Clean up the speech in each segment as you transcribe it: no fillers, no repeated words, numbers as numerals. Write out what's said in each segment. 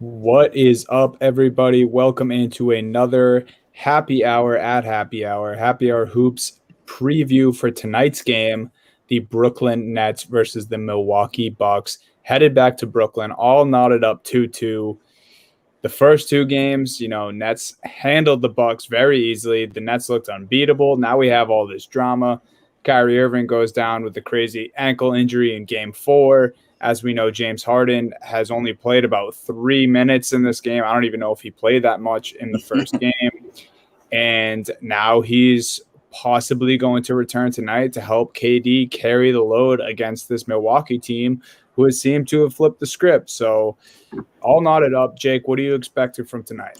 What is up, everybody? Welcome into another Happy Hour Hoops preview for tonight's game, the Brooklyn Nets versus the Milwaukee Bucks. Headed back to Brooklyn, all knotted up 2-2. The first two games, Nets handled the Bucks very easily. The Nets looked unbeatable. Now we have all this drama. Kyrie Irving goes down with a crazy ankle injury in game 4. As we know, James Harden has only played about 3 minutes in this game. I don't even know if he played that much in the first game. And now he's possibly going to return tonight to help KD carry the load against this Milwaukee team who has seemed to have flipped the script. So all knotted up. Jake, what do you expect from tonight?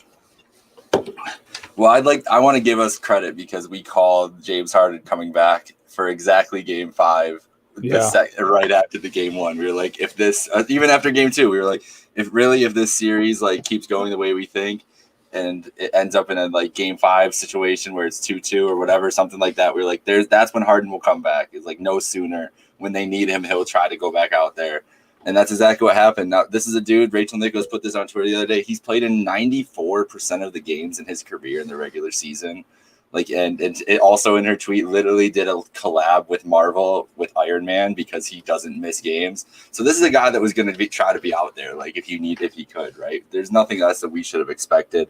Well, I want to give us credit because we called James Harden coming back for exactly game 5. Right after the game 1, we were like, if this even after game 2, we were like, if this series keeps going the way we think and it ends up in a game 5 situation where it's 2-2 or whatever, something like that, we're like, that's when Harden will come back. It's like no sooner. When they need him, he'll try to go back out there. And that's exactly what happened. Now, this is a dude, Rachel Nichols put this on Twitter the other day. He's played in 94% of the games in his career in the regular season. And it also in her tweet literally did a collab with Marvel with Iron Man because he doesn't miss games. So this is a guy that was going to try to be out there, if he could, right? There's nothing else that we should have expected.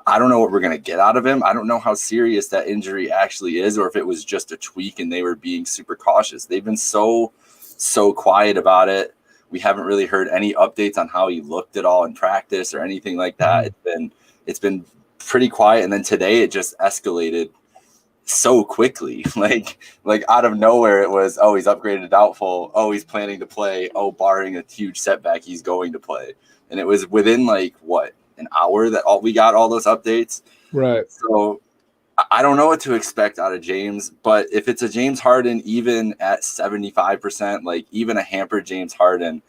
I don't know what we're going to get out of him. I don't know how serious that injury actually is, or if it was just a tweak and they were being super cautious. They've been so quiet about it. We haven't really heard any updates on how he looked at all in practice or anything like that. It's been pretty quiet, and then today it just escalated so quickly. Like out of nowhere, it was, oh, he's upgraded to doubtful. Oh, he's planning to play. Oh, barring a huge setback, he's going to play. And it was within an hour that we got all those updates. Right. So I don't know what to expect out of James, but if it's a James Harden, even at 75%, even a hampered James Harden,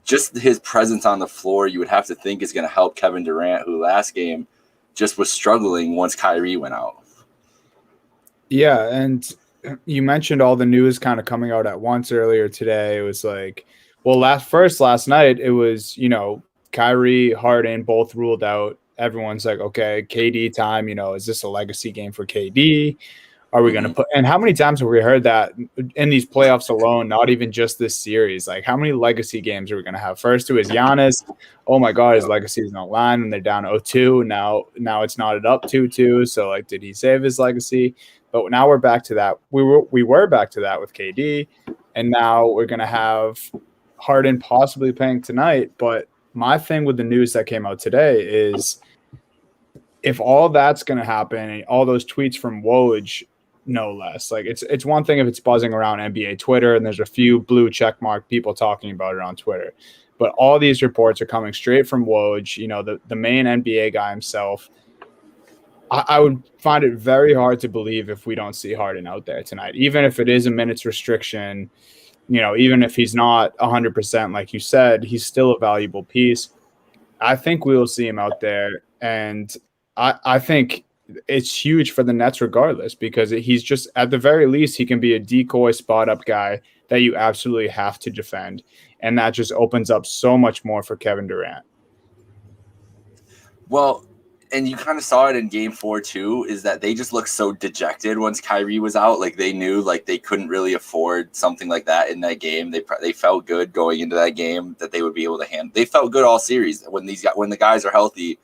just his presence on the floor, you would have to think is going to help Kevin Durant, who last game just was struggling once Kyrie went out. Yeah, and you mentioned all the news kind of coming out at once earlier today. It was last night, it was, Kyrie, Harden both ruled out. Everyone's like, okay, KD time, is this a legacy game for KD? Are we going to put – and how many times have we heard that in these playoffs alone, not even just this series? How many legacy games are we going to have? First it was Giannis. Oh, my God, his legacy is on the line, and they're down 0-2. Now it's knotted up 2-2. So, did he save his legacy? But now we're back to that. We were back to that with KD, and now we're going to have Harden possibly playing tonight. But my thing with the news that came out today is if all that's going to happen and all those tweets from Woj – no less. It's one thing if it's buzzing around NBA Twitter and there's a few blue checkmark people talking about it on Twitter, but all these reports are coming straight from Woj, the main NBA guy himself. I would find it very hard to believe if we don't see Harden out there tonight, even if it is a minutes restriction, even if he's not 100%, like you said, he's still a valuable piece. I think we will see him out there, and I think it's huge for the Nets regardless, because he's just, at the very least, he can be a decoy spot up guy that you absolutely have to defend. And that just opens up so much more for Kevin Durant. Well, and you kind of saw it in game 4 too, is that they just looked so dejected once Kyrie was out. They knew they couldn't really afford something like that in that game. They felt good going into that game that they would be able to handle. They felt good all series when the guys are healthy.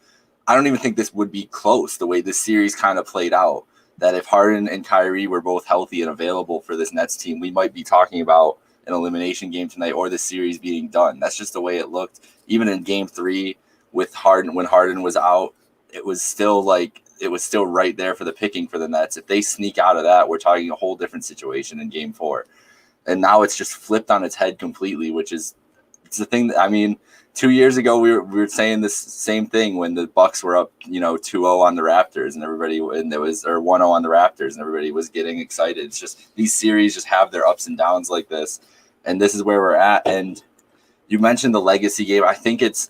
I don't even think this would be close the way this series kind of played out, that if Harden and Kyrie were both healthy and available for this Nets team, we might be talking about an elimination game tonight or the series being done. That's just the way it looked. Even in game 3 with Harden, when Harden was out, it was still right there for the picking for the Nets. If they sneak out of that, we're talking a whole different situation in game 4. And now it's just flipped on its head completely, it's the thing that, 2 years ago, we were saying this same thing when the Bucks were up, 2-0 on the Raptors, and there was 1-0 on the Raptors, and everybody was getting excited. It's just these series just have their ups and downs like this, and this is where we're at. And you mentioned the legacy game. I think it's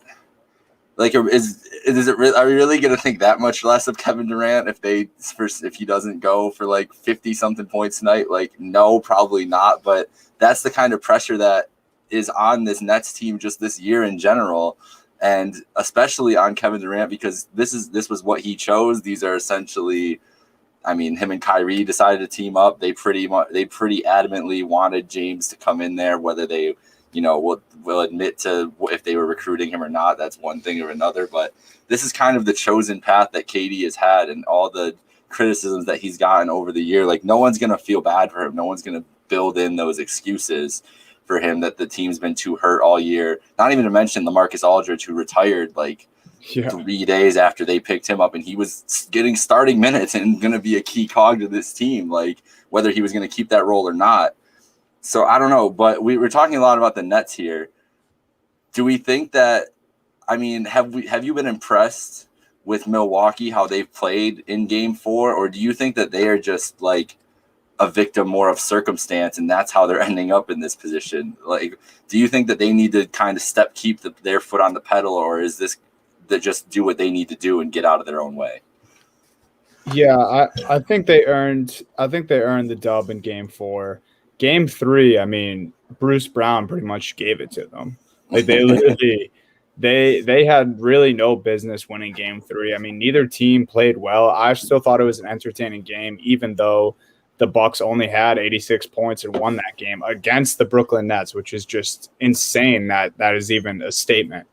are we really going to think that much less of Kevin Durant if he doesn't go for 50-something points tonight? No, probably not. But that's the kind of pressure that is on this Nets team just this year in general. and especially on Kevin Durant, because this was what he chose. These are essentially, I mean, him and Kyrie decided to team up. They pretty adamantly wanted James to come in there, whether they, will admit to if they were recruiting him or not. That's one thing or another. But this is kind of the chosen path that KD has had, and all the criticisms that he's gotten over the year. Like, no one's gonna feel bad for him. No one's gonna build in those excuses for him that the team's been too hurt all year. Not even to mention LaMarcus Aldridge, who retired 3 days after they picked him up, and he was getting starting minutes and going to be a key cog to this team, like whether he was going to keep that role or not. So I don't know, but we're talking a lot about the Nets here. Do we think that, I mean, have you been impressed with Milwaukee, how they've played in Game 4, or do you think that they are just like a victim more of circumstance, and that's how they're ending up in this position? Like, do you think that they need to kind of keep their foot on the pedal, or is this that just do what they need to do and get out of their own way? Yeah, I think they earned the dub in Game 4. Game 3, I mean, Bruce Brown pretty much gave it to them. Like, they literally they had really no business winning Game 3. I mean, neither team played well. I still thought it was an entertaining game, even though the Bucks only had 86 points and won that game against the Brooklyn Nets, which is just insane that is even a statement.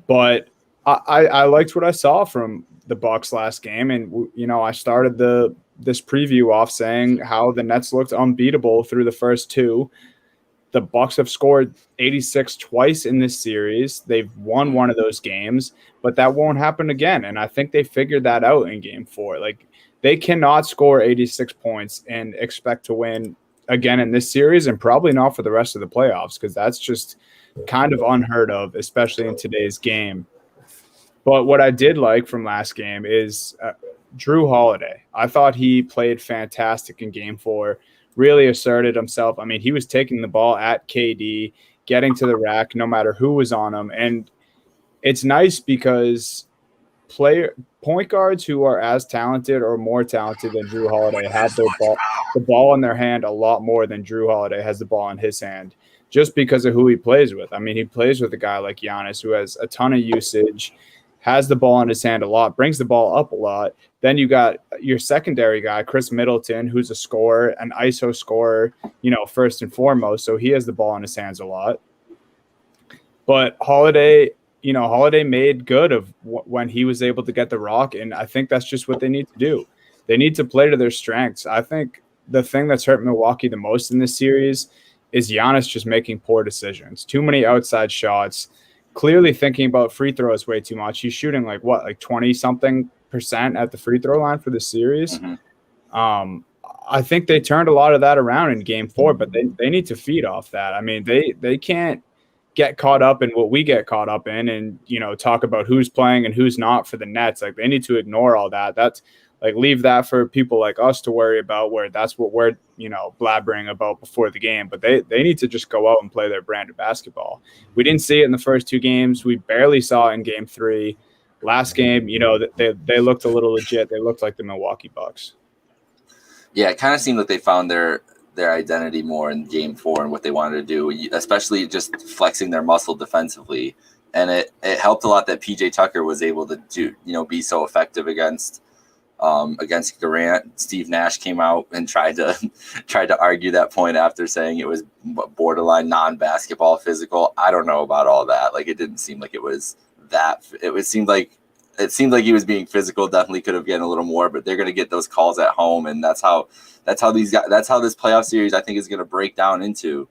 But I liked what I saw from the Bucks last game, and I started this preview off saying how the Nets looked unbeatable through the first two. The Bucks have scored 86 twice in this series. They've won one of those games, but that won't happen again. And I think they figured that out in Game 4. Like, they cannot score 86 points and expect to win again in this series, and probably not for the rest of the playoffs, because that's just kind of unheard of, especially in today's game. But what I did like from last game is Drew Holiday. I thought he played fantastic in Game 4, really asserted himself. I mean, he was taking the ball at KD, getting to the rack no matter who was on him. And it's nice because point guards who are as talented or more talented than Drew Holiday have the ball in their hand a lot more than Drew Holiday has the ball in his hand, just because of who he plays with. I mean, he plays with a guy like Giannis, who has a ton of usage, has the ball in his hand a lot, brings the ball up a lot. Then you got your secondary guy, Chris Middleton, who's a scorer, an ISO scorer, first and foremost. So he has the ball in his hands a lot. But Holiday made good of when he was able to get the rock, and I think that's just what they need to do. They need to play to their strengths. I think the thing that's hurt Milwaukee the most in this series is Giannis just making poor decisions. Too many outside shots, clearly thinking about free throws way too much. He's shooting like 20-something% at the free throw line for the series. Mm-hmm. I think they turned a lot of that around in Game 4, but they need to feed off that. I mean, they can't get caught up in what we get caught up in and, talk about who's playing and who's not for the Nets. Like, they need to ignore all that. That's like, leave that for people like us to worry about, where that's what we're, blabbering about before the game. But they need to just go out and play their brand of basketball. We didn't see it in the first two games. We barely saw it in Game 3. Last game, they looked a little legit. They looked like the Milwaukee Bucks. Yeah, it kind of seemed like they found their identity more in Game 4 and what they wanted to do, especially just flexing their muscle defensively. And it helped a lot that PJ Tucker was able to do, be so effective against Durant. Steve Nash came out and tried to argue that point after saying it was borderline non-basketball physical. I don't know about all that. Like, it didn't seem like it was that. It seemed like he was being physical. Definitely could have gotten a little more, but they're going to get those calls at home, and that's how this playoff series, I think, is going to break down into.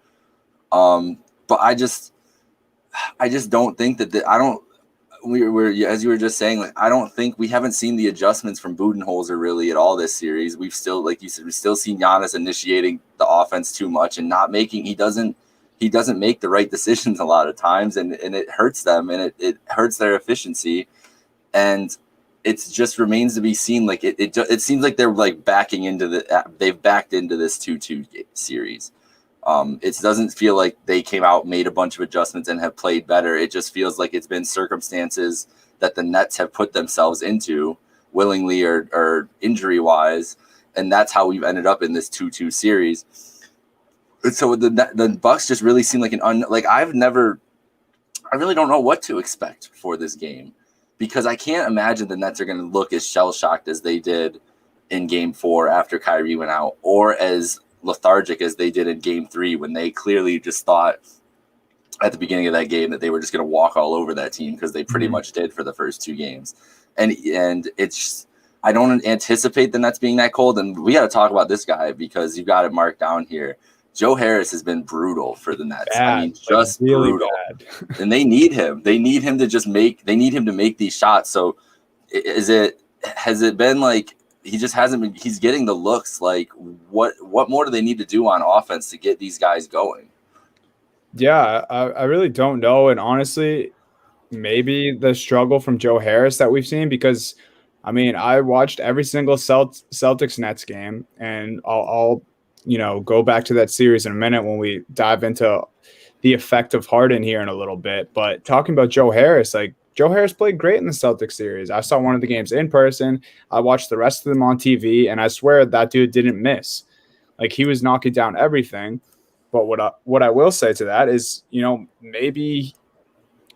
But I just don't think that we're as you were just saying, like, I don't think we haven't seen the adjustments from Budenholzer really at all this series. We've still, like you said, we've still seen Giannis initiating the offense too much and not making. He doesn't make the right decisions a lot of times, and it hurts them, and it hurts their efficiency, and it just remains to be seen. Like, it seems like they're like they've backed into this 2-2 series. It doesn't feel like they came out, made a bunch of adjustments, and have played better. It just feels like it's been circumstances that the Nets have put themselves into, willingly or injury-wise, and that's how we've ended up in this 2-2 series. So the Bucks just really seem like I've never I really don't know what to expect for this game, because I can't imagine the Nets are going to look as shell-shocked as they did in Game 4 after Kyrie went out, or as lethargic as they did in Game 3 when they clearly just thought at the beginning of that game that they were just going to walk all over that team, because they pretty much did for the first 2 games. And it's I don't anticipate the Nets being that cold. And we got to talk about this guy because you've got it marked down here. Joe Harris has been brutal for the Nets. Bad, I mean, just really brutal. Bad. And they need him. They need him to make these shots. So has it been like he just hasn't been? He's getting the looks. Like what more do they need to do on offense to get these guys going? Yeah, I really don't know. And honestly, maybe the struggle from Joe Harris that we've seen, because I mean, I watched every single Celtics Nets game, and I'll go back to that series in a minute when we dive into the effect of Harden here in a little bit. But talking about Joe Harris, like Joe Harris played great in the Celtics series. I saw one of the games in person. I watched the rest of them on TV, and I swear that dude didn't miss. Like he was knocking down everything. But what I will say to that is, maybe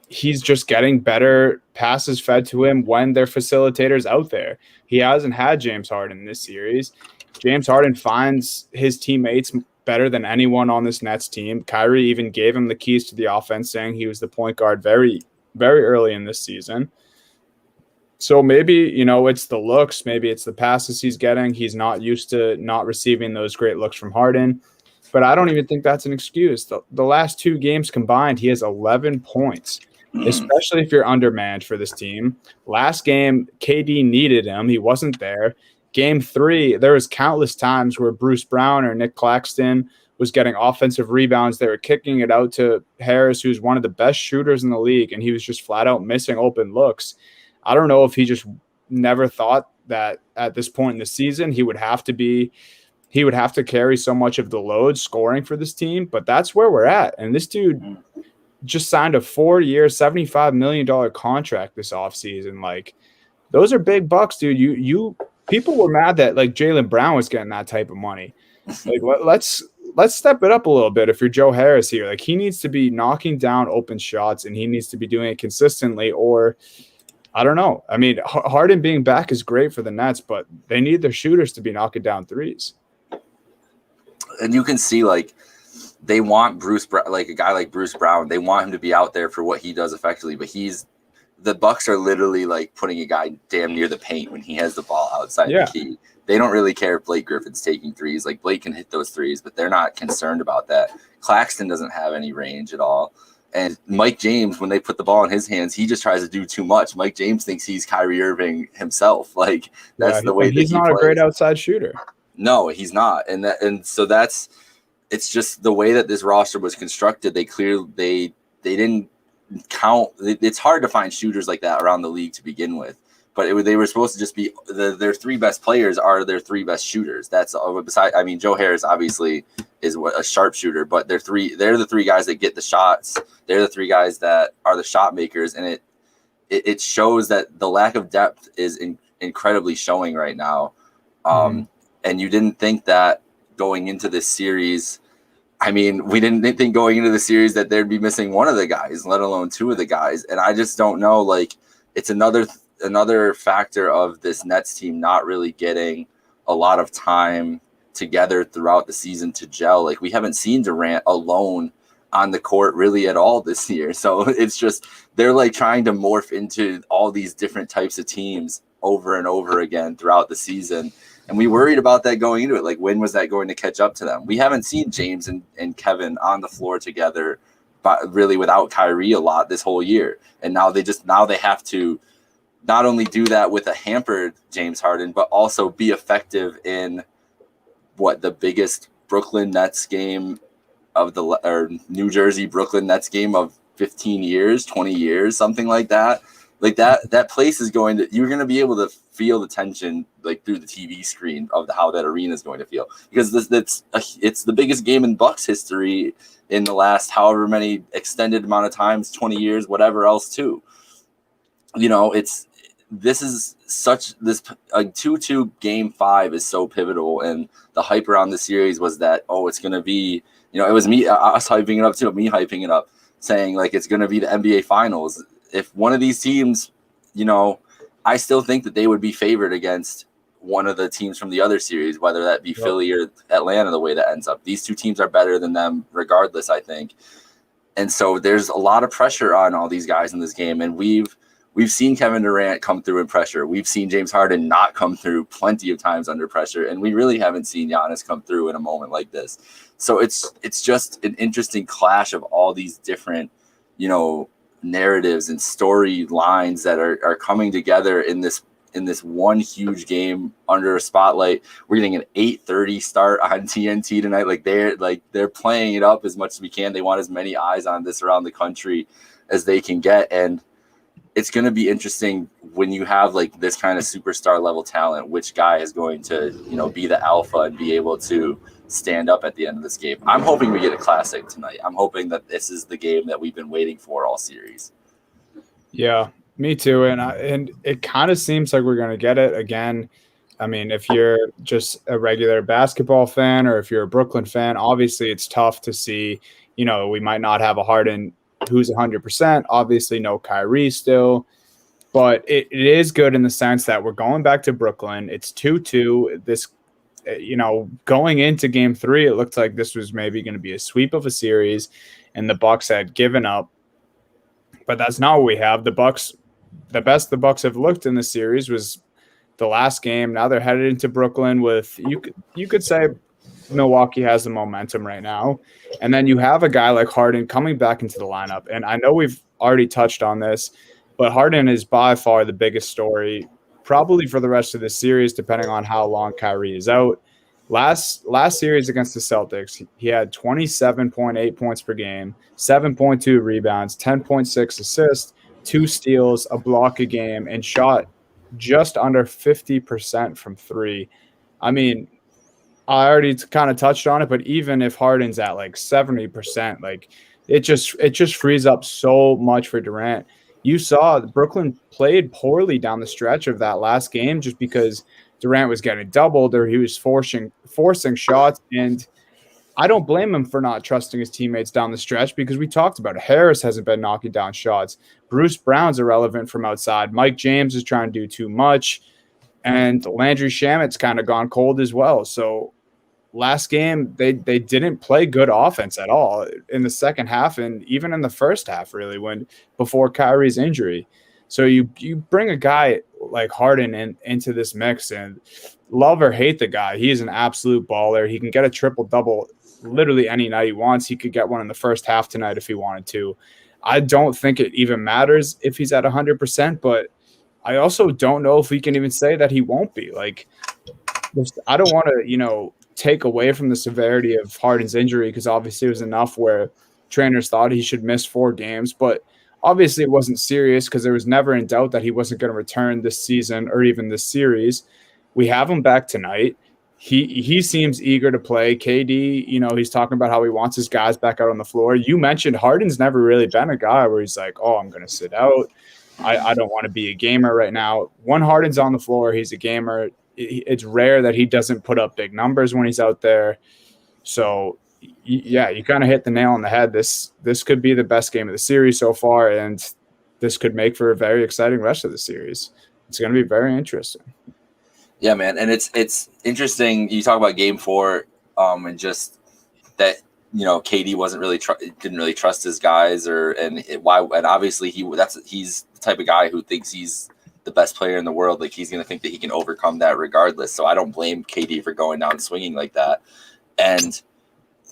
he's just getting better passes fed to him when their facilitators out there. He hasn't had James Harden in this series. James Harden finds his teammates better than anyone on this Nets team. Kyrie even gave him the keys to the offense, saying he was the point guard very, very early in this season. So maybe, it's the looks. Maybe it's the passes he's getting. He's not used to not receiving those great looks from Harden. But I don't even think that's an excuse. The last 2 games combined, he has 11 points. Especially if you're undermanned for this team. Last game, KD needed him. He wasn't there. Game 3, there was countless times where Bruce Brown or Nick Claxton was getting offensive rebounds. They were kicking it out to Harris, who's one of the best shooters in the league, and he was just flat out missing open looks. I don't know if he just never thought that at this point in the season he would have to carry so much of the load scoring for this team, but that's where we're at. And this dude just signed a 4-year, $75 million contract this offseason. Like, those are big bucks, dude. You people were mad that like Jaylen Brown was getting that type of money. Like, let's step it up a little bit. If you're Joe Harris here, like he needs to be knocking down open shots, and he needs to be doing it consistently. Or I don't know. I mean, Harden being back is great for the Nets, but they need their shooters to be knocking down threes. And you can see like they want like a guy like Bruce Brown. They want him to be out there for what he does effectively. But the Bucks are literally like putting a guy damn near the paint when he has the ball outside the key. They don't really care if Blake Griffin's taking threes. Like Blake can hit those threes, but they're not concerned about that. Claxton doesn't have any range at all. And Mike James, when they put the ball in his hands, he just tries to do too much. Mike James thinks he's Kyrie Irving himself. Like that's the way that he's not a great outside shooter. No, he's not. And so it's just the way that this roster was constructed. They didn't count. It's hard to find shooters like that around the league to begin with. But they were supposed to just be their 3 best players are their 3 best shooters. That's beside. I mean, Joe Harris obviously is a sharpshooter, but they're the 3 guys that get the shots. They're the 3 guys that are the shot makers, and it shows that the lack of depth is incredibly showing right now. And you didn't think that going into this series. I mean, we didn't think going into the series that they'd be missing one of the guys, let alone 2 of the guys. And I just don't know. Like, it's another factor of this Nets team not really getting a lot of time together throughout the season to gel. Like, we haven't seen Durant alone on the court really at all this year. So it's just they're like trying to morph into all these different types of teams over and over again throughout the season. And we worried about that going into it. Like, when was that going to catch up to them? We haven't seen James and Kevin on the floor together, but really without Kyrie a lot this whole year. And now they have to not only do that with a hampered James Harden, but also be effective in the biggest Brooklyn Nets game or New Jersey Brooklyn Nets game of 15 years, 20 years, something like that. Like that place is you're going to be able to feel the tension like through the TV screen of how that arena is going to feel, because it's the biggest game in Bucks history in the last however many extended amount of times, 20 years, whatever else too. This is such this a 2-2 game 5 is so pivotal, and the hype around the series was that it's going to be it was us hyping it up too, me hyping it up. saying like it's going to be the NBA Finals. If one of these teams, I still think that they would be favored against one of the teams from the other series, whether that be Philly or Atlanta, the way that ends up. These two teams are better than them regardless, I think. And so there's a lot of pressure on all these guys in this game. And we've seen Kevin Durant come through in pressure. We've seen James Harden not come through plenty of times under pressure. And we really haven't seen Giannis come through in a moment like this. So it's just an interesting clash of all these different, narratives and storylines that are coming together in this one huge game under a spotlight. We're getting an 8:30 start on TNT tonight. They're playing it up as much as we can. They want as many eyes on this around the country as they can get. And it's going to be interesting when you have like this kind of superstar level talent, which guy is going to, be the alpha and be able to stand up at the end of this game. I'm hoping we get a classic tonight. I'm hoping that this is the game that we've been waiting for all series. Yeah, me too. And it kind of seems like we're going to get it again. I mean, if you're just a regular basketball fan or if you're a Brooklyn fan, obviously it's tough to see, we might not have a Harden who's 100%, obviously no Kyrie still, but it is good in the sense that we're going back to Brooklyn. It's 2-2. This, going into game 3, it looked like this was maybe going to be a sweep of a series and the Bucks had given up, but that's not what we have. The best the Bucks have looked in the series was the last game. Now they're headed into Brooklyn with, you could say Milwaukee has the momentum right now. And then you have a guy like Harden coming back into the lineup. And I know we've already touched on this, but Harden is by far the biggest story, probably for the rest of the series, depending on how long Kyrie is out. Last series against the Celtics, he had 27.8 points per game, 7.2 rebounds, 10.6 assists, 2 steals, a block a game, and shot just under 50% from 3. I mean, I already kind of touched on it, but even if Harden's at like 70%, like it just frees up so much for Durant. You saw Brooklyn played poorly down the stretch of that last game just because Durant was getting doubled or he was forcing shots. And I don't blame him for not trusting his teammates down the stretch because we talked about it. Harris hasn't been knocking down shots. Bruce Brown's irrelevant from outside. Mike James is trying to do too much. And Landry Shamit's kind of gone cold as well. So last game, they didn't play good offense at all in the second half and even in the first half, really, before Kyrie's injury. So you bring a guy like Harden into this mix, and love or hate the guy, he is an absolute baller. He can get a triple-double literally any night he wants. He could get one in the first half tonight if he wanted to. I don't think it even matters if he's at 100%, but I also don't know if we can even say that he won't be. Like, I don't want to, take away from the severity of Harden's injury because obviously it was enough where trainers thought he should miss 4 games, but obviously it wasn't serious because there was never in doubt that he wasn't going to return this season or even this series. We have him back tonight. He seems eager to play. KD, he's talking about how he wants his guys back out on the floor. You mentioned Harden's never really been a guy where he's like, oh, I'm going to sit out. I don't want to be a gamer right now. When Harden's on the floor, he's a gamer. It's rare that he doesn't put up big numbers when he's out there. So, yeah, you kind of hit the nail on the head. This could be the best game of the series so far, and this could make for a very exciting rest of the series. It's going to be very interesting. Yeah, man, and it's interesting. You talk about Game 4, and just that KD wasn't really didn't really trust his guys, and obviously he's the type of guy who thinks he's the best player in the world. Like he's going to think that he can overcome that regardless. So I don't blame KD for going down swinging like that. And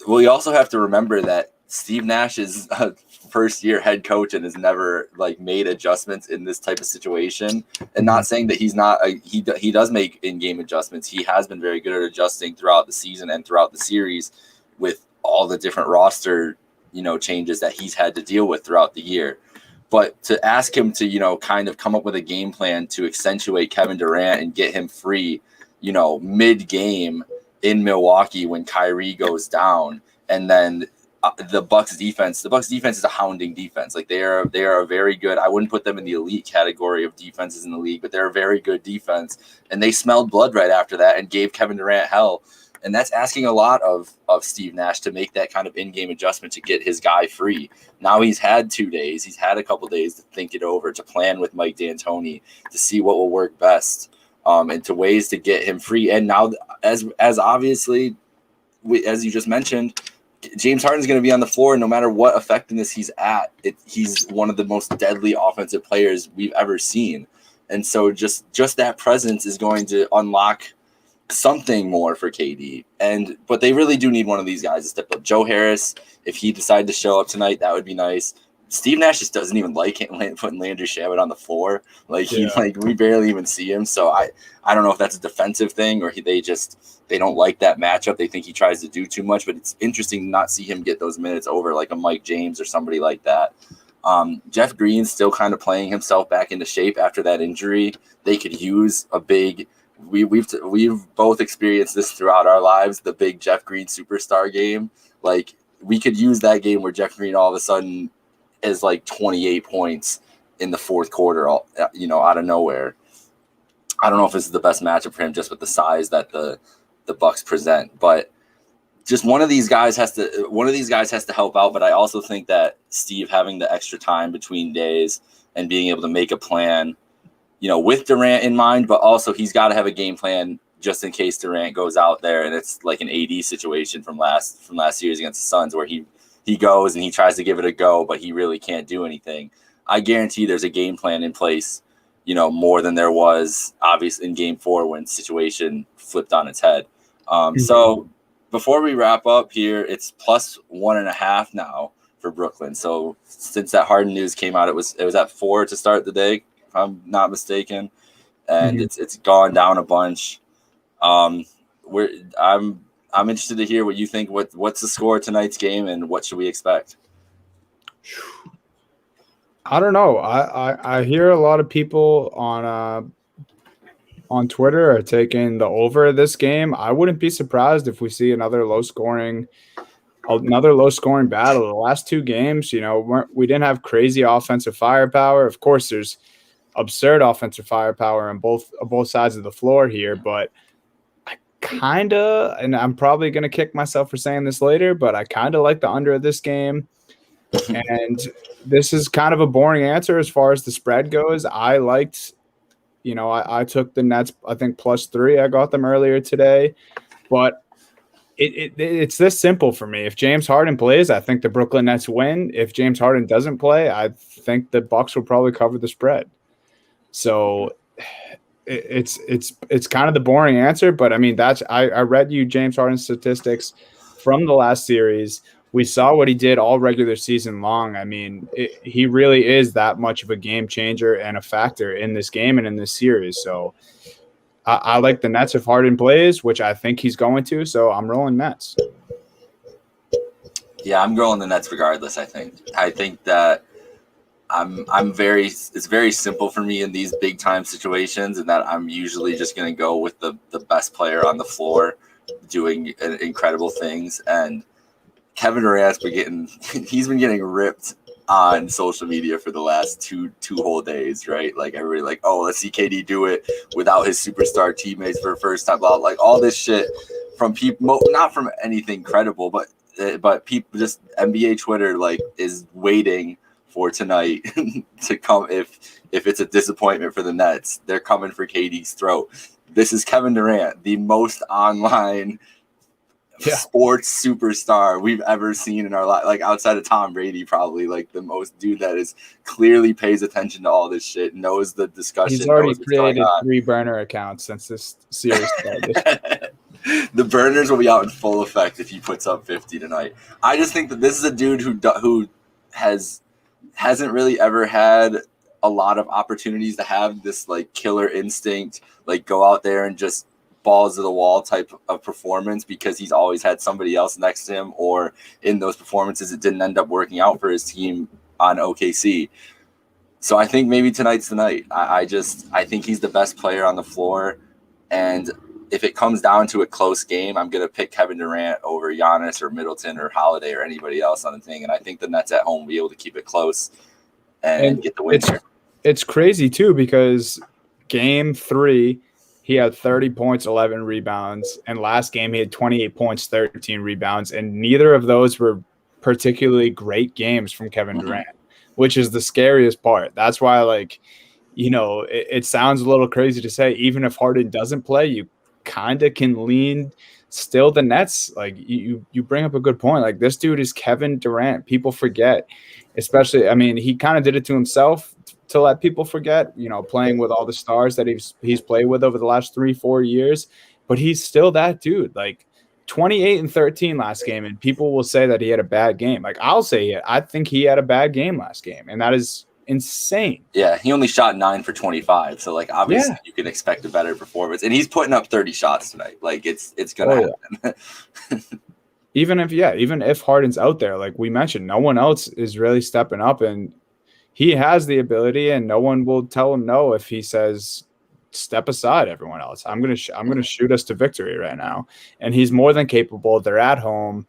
we also have to remember that Steve Nash is a first-year head coach and has never made adjustments in this type of situation. And not saying that he's not he does make in-game adjustments. He has been very good at adjusting throughout the season and throughout the series with all the different roster changes that he's had to deal with throughout the year. But to ask him to, kind of come up with a game plan to accentuate Kevin Durant and get him free, mid-game in Milwaukee when Kyrie goes down, and then the Bucks defense is a hounding defense. Like they are a very good. I wouldn't put them in the elite category of defenses in the league, but they're a very good defense. And they smelled blood right after that and gave Kevin Durant hell. And that's asking a lot of Steve Nash to make that kind of in-game adjustment to get his guy free. Now he's had 2 days. He's had a couple days to think it over, to plan with Mike D'Antoni, to see what will work best, and to ways to get him free. And now, as obviously, as you just mentioned, James Harden's going to be on the floor no matter what effectiveness he's at. He's one of the most deadly offensive players we've ever seen. And so just that presence is going to unlock something more for KD. But they really do need one of these guys to step up. Joe Harris, if he decided to show up tonight, that would be nice. Steve Nash just doesn't even like putting Landry Shamet on the floor. Like we barely even see him. So I don't know if that's a defensive thing or they don't like that matchup. They think he tries to do too much, but it's interesting to not see him get those minutes over like a Mike James or somebody like that. Jeff Green's still kind of playing himself back into shape after that injury. They could use a big. We've both experienced this throughout our lives. The big Jeff Green superstar game. Like we could use that game where Jeff Green all of a sudden is like 28 points in the fourth quarter, out of nowhere. I don't know if this is the best matchup for him just with the size that the Bucks present, but just one of these guys has to help out. But I also think that Steve having the extra time between days and being able to make a plan, with Durant in mind, but also he's got to have a game plan just in case Durant goes out there and it's like an AD situation from last series against the Suns where he goes and he tries to give it a go, but he really can't do anything. I guarantee there's a game plan in place, more than there was obviously in game 4 when situation flipped on its head. So before we wrap up here, it's +1.5 now for Brooklyn. So since that Harden news came out, it was at 4 to start the day, if I'm not mistaken. And it's gone down a bunch. I'm interested to hear what you think. What's the score of tonight's game, and what should we expect? I don't know. I hear a lot of people on Twitter are taking the over of this game. I wouldn't be surprised if we see another low scoring battle. The last 2 games, we didn't have crazy offensive firepower. Of course, there's absurd offensive firepower on both sides of the floor here, but and I'm probably going to kick myself for saying this later, but I kind of like the under of this game. And this is kind of a boring answer as far as the spread goes. I liked, I took the Nets, I think +3. I got them earlier today, but it's this simple for me. If James Harden plays, I think the Brooklyn Nets win. If James Harden doesn't play, I think the Bucks will probably cover the spread. So it's kind of the boring answer, but I mean, I read you James Harden's statistics from the last series. We saw what he did all regular season long. I mean, he really is that much of a game changer and a factor in this game and in this series. So I like the Nets if Harden plays, which I think he's going to. So I'm rolling Nets. Yeah, I'm rolling the Nets regardless. I think that it's very simple for me in these big time situations, and that I'm usually just going to go with the best player on the floor doing incredible things. And Kevin Durant's he's been getting ripped on social media for the last two whole days, right? Like everybody like, oh, let's see KD do it without his superstar teammates for the first time, like all this shit from people, not from anything credible, but people, just NBA Twitter like is waiting for tonight to come. If it's a disappointment for the Nets, they're coming for KD's throat. This is Kevin Durant, the most online sports superstar we've ever seen in our life, like outside of Tom Brady, probably like the most dude that is clearly pays attention to all this shit, knows the discussion. He's already created 3 burner accounts since this series started. The burners will be out in full effect if he puts up 50 tonight. I just think that this is a dude who hasn't really ever had a lot of opportunities to have this like killer instinct, like go out there and just balls to the wall type of performance, because he's always had somebody else next to him, or in those performances it didn't end up working out for his team on OKC. So I think maybe tonight's the night. I think he's the best player on the floor, and if it comes down to a close game, I'm going to pick Kevin Durant over Giannis or Middleton or Holiday or anybody else on the thing. And I think the Nets at home will be able to keep it close and get the win here. It's crazy too, because game 3, he had 30 points, 11 rebounds, and last game he had 28 points, 13 rebounds, and neither of those were particularly great games from Kevin Durant, which is the scariest part. That's why, like, it sounds a little crazy to say, even if Harden doesn't play, you kind of can lean still the Nets. Like, you bring up a good point. Like, this dude is Kevin Durant. People forget, especially, I mean, he kind of did it to himself to let people forget, playing with all the stars that he's played with over the last 3-4 years, but he's still that dude. Like, 28 and 13 last game, and people will say that he had a bad game. Like, I'll say it. I think he had a bad game last game, and that is insane. Yeah, he only shot 9 for 25, so like obviously you can expect a better performance, and he's putting up 30 shots tonight. Like it's gonna happen. even if Harden's out there, like we mentioned, no one else is really stepping up, and he has the ability, and no one will tell him no if he says step aside, everyone else. I'm gonna shoot us to victory right now, and he's more than capable. They're at home.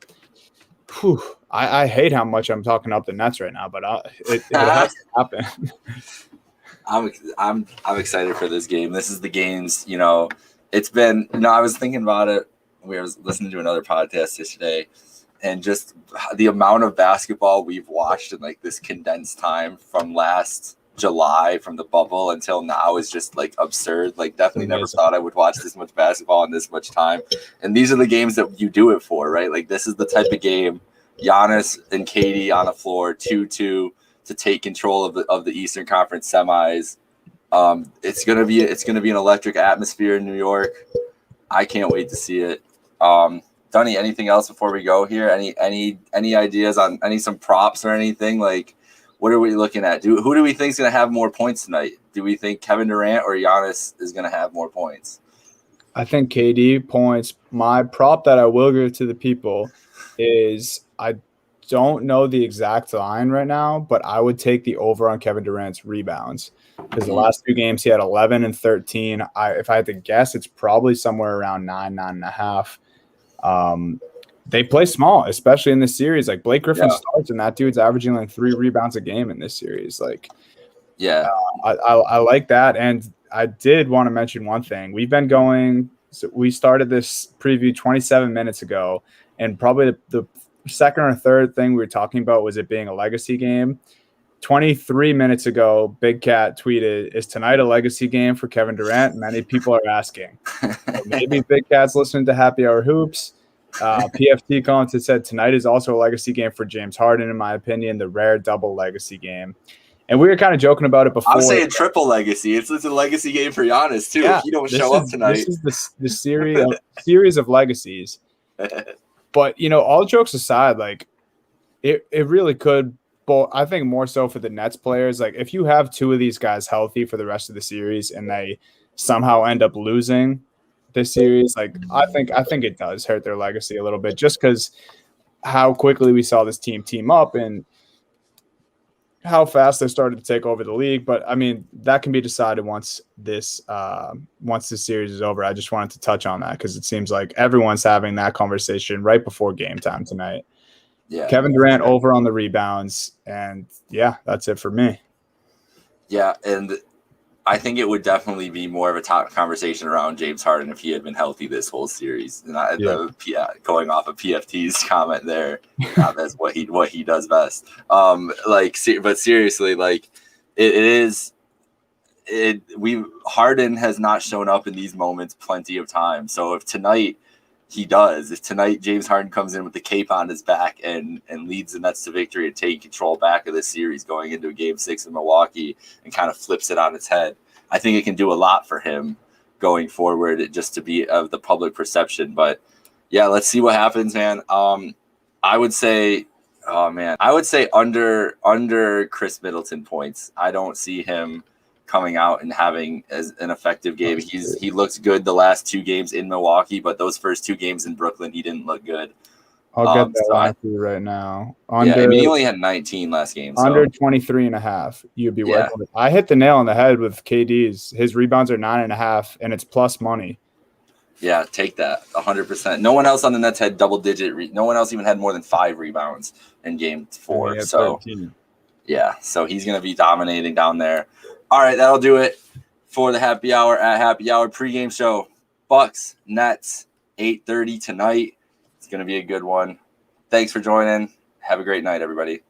Whew. I hate how much I'm talking up the Nets right now, but it has to happen. I'm excited for this game. This is the games, it's been, I was thinking about it. We were listening to another podcast yesterday, and just the amount of basketball we've watched in like this condensed time from last July, from the bubble until now, is just like absurd. Like, definitely never thought I would watch this much basketball in this much time. And these are the games that you do it for, right? Like, this is the type of game. Giannis and KD on the floor, 2-2 to take control of the Eastern Conference semis. It's gonna be an electric atmosphere in New York. I can't wait to see it. Dunny, anything else before we go here? Any ideas on some props or anything? Like, what are we looking at? Who do we think is gonna have more points tonight? Do we think Kevin Durant or Giannis is gonna have more points? I think KD points. My prop that I will give to the people is, I don't know the exact line right now, but I would take the over on Kevin Durant's rebounds, because the last 2 games he had 11 and 13. If I had to guess, it's probably somewhere around 9.5. They play small, especially in this series. Like, Blake Griffin starts, and that dude's averaging like 3 rebounds a game in this series. Like, I like that. And I did want to mention one thing. We've been going. So we started this preview 27 minutes ago, and probably the second or third thing we were talking about was it being a legacy game. 23 minutes ago, Big Cat tweeted, "Is tonight a legacy game for Kevin Durant?" Many people are asking. So maybe Big Cat's listening to Happy Hour Hoops. PFT commented, said, "Tonight is also a legacy game for James Harden, in my opinion, the rare double legacy game." And we were kind of joking about it before. I'm saying triple legacy. It's a legacy game for Giannis too. If you don't show up tonight, this is the series of legacies. But, all jokes aside, like, it really could. But I think more so for the Nets players. Like, if you have 2 of these guys healthy for the rest of the series and they somehow end up losing this series, like, I think it does hurt their legacy a little bit, just because how quickly we saw this team up and how fast they started to take over the league. But I mean, that can be decided once this series is over. I just wanted to touch on that because it seems like everyone's having that conversation right before game time tonight. Yeah, Kevin Durant over on the rebounds, and that's it for me. Yeah, and I think it would definitely be more of a top conversation around James Harden if he had been healthy this whole series. And going off of PFT's comment there, that's what he does best. But seriously, like, Harden has not shown up in these moments plenty of times. So if tonight James Harden comes in with the cape on his back and leads the Nets to victory and take control back of this series going into a Game 6 in Milwaukee and kind of flips it on its head, I think it can do a lot for him going forward, just to be of the public perception. But yeah, let's see what happens, man. I would say under Chris Middleton points. I don't see him coming out and having as an effective game. He looks good the last 2 games in Milwaukee, but those first 2 games in Brooklyn, he didn't look good. I'll get that line for you right now. He only had 19 last game. So. Under 23.5, you'd be working with. I hit the nail on the head with KD's. His rebounds are 9.5, and it's plus money. Yeah, take that 100%. No one else on the Nets had double-digit. No one else even had more than 5 rebounds in Game 4. So 13. Yeah, so he's going to be dominating down there. All right, that'll do it for the Happy Hour at Happy Hour pregame show. Bucks, Nets, 8:30 tonight. It's going to be a good one. Thanks for joining. Have a great night, everybody.